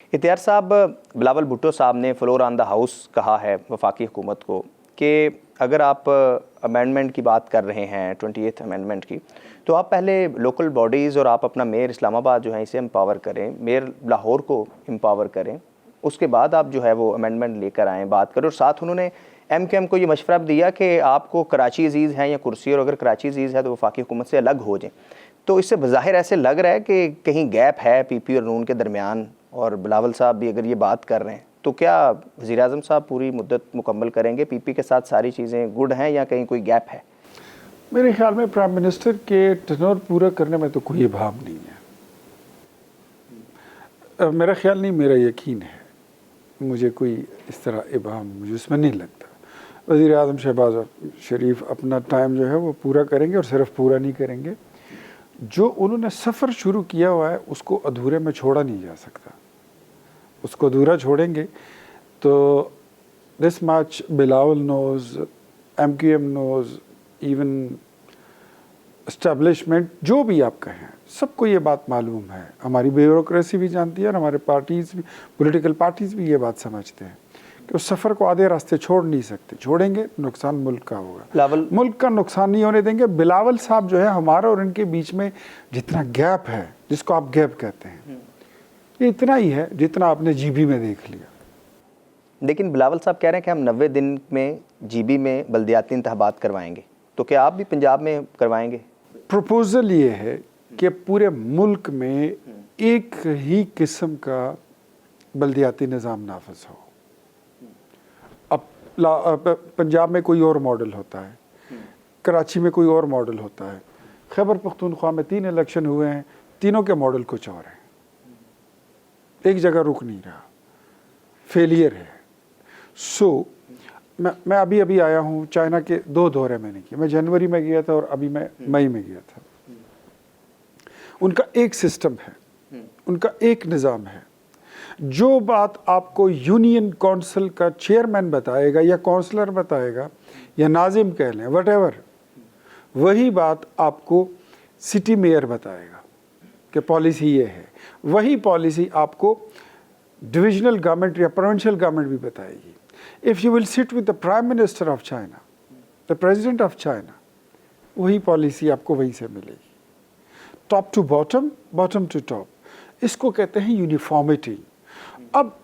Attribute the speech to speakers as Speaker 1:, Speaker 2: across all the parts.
Speaker 1: इख्तियार साहब, बिलावल भुट्टो साहब ने फ्लोर ऑन द हाउस कहा है वफाकी हुकूमत को कि अगर आप अमेंडमेंट की बात कर रहे हैं 28th अमेंडमेंट की, तो आप पहले लोकल बॉडीज़ और आप अपना मेयर इस्लामाबाद जो है इसे एम्पावर करें, मेयर लाहौर को एम्पावर करें, उसके बाद आप जो है वो अमेंडमेंट लेकर आएँ, बात करें। और साथ उन्होंने MKM को ये मशवरा भी दिया कि आपको कराची अजीज़ हैं या कुर्सी, और अगर कराची अजीज़ है तो वफाकी हुकूमत से अलग हो जाएँ। तो इससे बज़ाहिर ऐसे लग रहा है कि कहीं गैप है PP और नून के दरमियान, और बिलावल साहब भी अगर ये बात कर रहे हैं तो क्या वज़ीर-ए-आज़म साहब पूरी मुद्दत मुकम्मल करेंगे? PP के साथ सारी चीज़ें गुड हैं या कहीं कोई गैप है?
Speaker 2: मेरे ख्याल में प्राइम मिनिस्टर के टर्नओवर पूरा करने में तो कोई इबाहम नहीं है। मेरा ख्याल नहीं, मेरा यकीन है, मुझे कोई इस तरह इबाहम मुझे उसमें नहीं लगता। वज़ीर-ए-आज़म शहबाज शरीफ अपना टाइम जो है वो पूरा करेंगे, और सिर्फ पूरा नहीं करेंगे, जो उन्होंने सफ़र शुरू किया हुआ है उसको अधूरे में छोड़ा नहीं जा सकता। उसको अधूरा छोड़ेंगे तो this much Bilawal knows, MKM knows, even establishment जो भी आप कहें, सबको ये बात मालूम है। हमारी ब्यूरोक्रेसी भी जानती है और हमारे पार्टीज़ भी, पॉलिटिकल पार्टीज़ भी ये बात समझते हैं कि उस सफ़र को आधे रास्ते छोड़ नहीं सकते। छोड़ेंगे नुकसान मुल्क का होगा, मुल्क का नुकसान नहीं होने देंगे। बिलावल साहब जो है, हमारा और इनके बीच में जितना गैप है, जिसको आप गैप कहते हैं, ये इतना ही है जितना आपने GB में देख लिया।
Speaker 1: लेकिन बिलावल साहब कह रहे हैं कि हम 90 दिन में GB में बल्दियाती इंतखाबात करवाएंगे, तो क्या आप भी पंजाब में करवाएंगे?
Speaker 2: प्रपोजल ये है कि पूरे मुल्क में एक ही किस्म का बल्दियाती निज़ाम नाफिज हो। अब पंजाब में कोई और मॉडल होता है, कराची में कोई और मॉडल होता है, खैबर पख्तूनख्वा में 3 इलेक्शन हुए हैं, तीनों के मॉडल कुछ और हैं। एक जगह रुक नहीं रहा, फेलियर है। मैं अभी आया हूँ, चाइना के 2 दौरे मैंने किए। मैं जनवरी में गया था और अभी मैं मई में गया था। उनका एक सिस्टम है, उनका एक निज़ाम है। जो बात आपको यूनियन काउंसिल का चेयरमैन बताएगा या काउंसलर बताएगा या नाजिम कह लें, वटेवर, वही बात आपको सिटी मेयर बताएगा कि पॉलिसी ये है। वही पॉलिसी आपको डिविजनल गवर्नमेंट या प्रोविंशियल गवर्नमेंट भी बताएगी। If you will sit with the prime minister of China, the president of China, वही पॉलिसी आपको वहीं से मिलेगी, top to bottom, bottom to top. इसको कहते हैं यूनिफॉर्मिटी। अब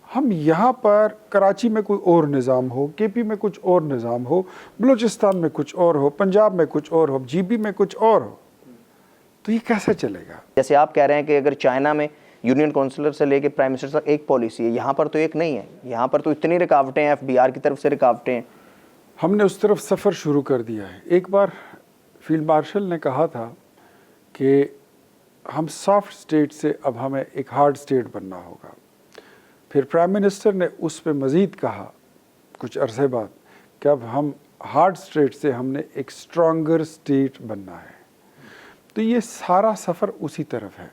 Speaker 2: हम यहाँ पर कराची में कोई और निज़ाम हो, KP में कुछ और निज़ाम हो, बलूचिस्तान में कुछ और हो, पंजाब में कुछ और हो, GB में कुछ और हो, तो ये कैसे चलेगा?
Speaker 1: जैसे आप कह रहे हैं कि अगर चाइना में यूनियन काउंसिलर से लेके प्राइम मिनिस्टर तक एक पॉलिसी है, यहाँ पर तो एक नहीं है। यहाँ पर तो इतनी रुकावटें हैं, FBR की तरफ से रुकावटें हैं।
Speaker 2: हमने उस तरफ सफ़र शुरू कर दिया है। एक बार फील्ड मार्शल ने कहा था कि हम सॉफ्ट स्टेट से अब हमें एक हार्ड स्टेट बनना होगा। फिर प्राइम मिनिस्टर ने उस पर मज़ीद कहा कुछ अरसे बाद कि अब हम हार्ड स्टेट से हमने एक स्ट्रॉन्गर स्टेट बनना है। तो ये सारा सफ़र उसी तरफ है।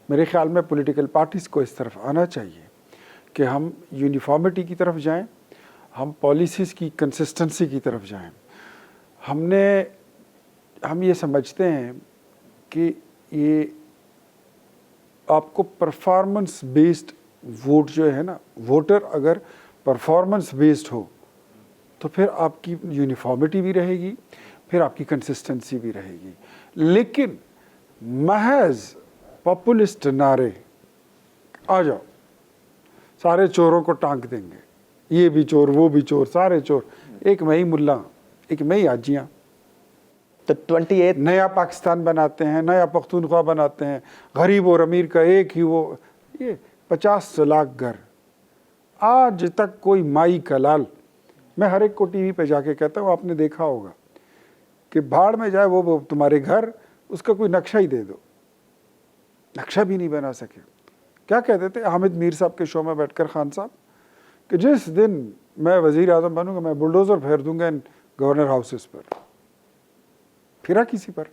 Speaker 2: मेरे ख्याल में पॉलिटिकल पार्टीज़ को इस तरफ आना चाहिए कि हम यूनिफॉर्मिटी की तरफ जाएं, हम पॉलिसीज़ की कंसिस्टेंसी की तरफ जाएं। हम ये समझते हैं कि ये आपको परफॉर्मेंस बेस्ड वोट जो है ना, वोटर अगर परफॉर्मेंस बेस्ड हो तो फिर आपकी यूनिफॉर्मिटी भी रहेगी, फिर आपकी कंसिस्टेंसी भी रहेगी। लेकिन महज पॉपुलिस्ट नारे, आ जाओ सारे चोरों को टांग देंगे, ये भी चोर वो भी चोर, सारे चोर, एक मैं ही मुल्ला, एक मैं ही आजियाँ,
Speaker 1: तो 28
Speaker 2: नया पाकिस्तान बनाते हैं, नया पख्तूनख्वा बनाते हैं, गरीब और अमीर का एक ही वो, ये 50 लाख घर। आज तक कोई माई का लाल, मैं हर एक को TV पे जाके कहता हूँ, आपने देखा होगा कि भाड़ में जाए वो तुम्हारे घर, उसका कोई नक्शा ही दे दो, नक्शा भी नहीं बना सके। क्या कहते थे हामिद मीर साहब के शो में बैठकर खान साहब कि जिस दिन मैं वज़ीर-ए-आज़म बनूंगा मैं बुलडोज़र फेर दूंगा इन गवर्नर हाउसेस पर। फिरा किसी पर।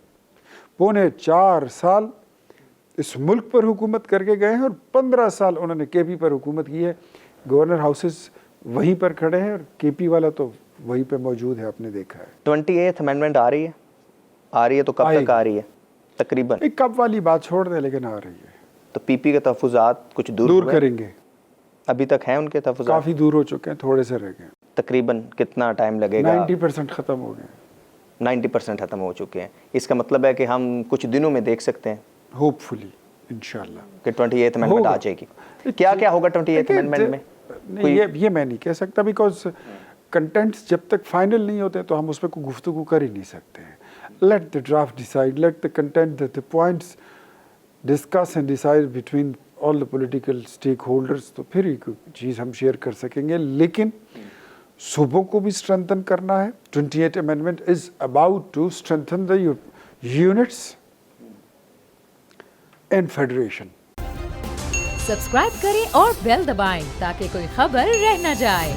Speaker 2: 4.25 साल इस मुल्क पर हुकूमत करके गए हैं और 15 साल उन्होंने KP पर हुकूमत की है। गवर्नर हाउसेस वहीं पर खड़े हैं और KP वाला तो वहीं पे मौजूद है, आपने देखा है।
Speaker 1: 28th अमेंडमेंट आ रही है तो कब तक आ रही है? तकरीबन
Speaker 2: एक कब वाली बात छोड़ दे, लेकिन आ रही है।
Speaker 1: تو پی پی کے تحفظات کچھ دور
Speaker 2: دور
Speaker 1: ہوئے؟
Speaker 2: کریں گے.
Speaker 1: ابھی تک ہیں ان کے تحفظات؟
Speaker 2: کافی دور ہو چکے ہیں, تھوڑے سے رہ گئے.
Speaker 1: تقریباً کتنا ٹائم لگے گا؟
Speaker 2: 90% ختم ہو گئے.
Speaker 1: 90% ختم ہو چکے ہیں. اس کا مطلب ہے کہ ہم کچھ دنوں میں دیکھ سکتے ہیں
Speaker 2: ہوپ فلی انشاءاللہ
Speaker 1: کہ 28th امینڈمنٹ آ جائے گی. کیا کیا ہوگا 28th امینڈمنٹ میں؟
Speaker 2: یہ میں نہیں کہہ سکتا, بیکاز کنٹینٹس جب تک فائنل نہیں ہوتے تو ہم اس پہ کوئی گفتگو کر ہی نہیں سکتے ہیں. Let the draft decide, let the content, the points discuss and decide between all the political stack holders, تو پھر یہ چیز ہم شیئر کر سکیں گے. لیکن صوبوں کو بھی اسٹرینتھن کرنا ہے. 28 amendment is about to strengthen the units and federation.
Speaker 3: Subscribe کریں اور بیل دبائیں تاکہ کوئی خبر رہ نہ جائے.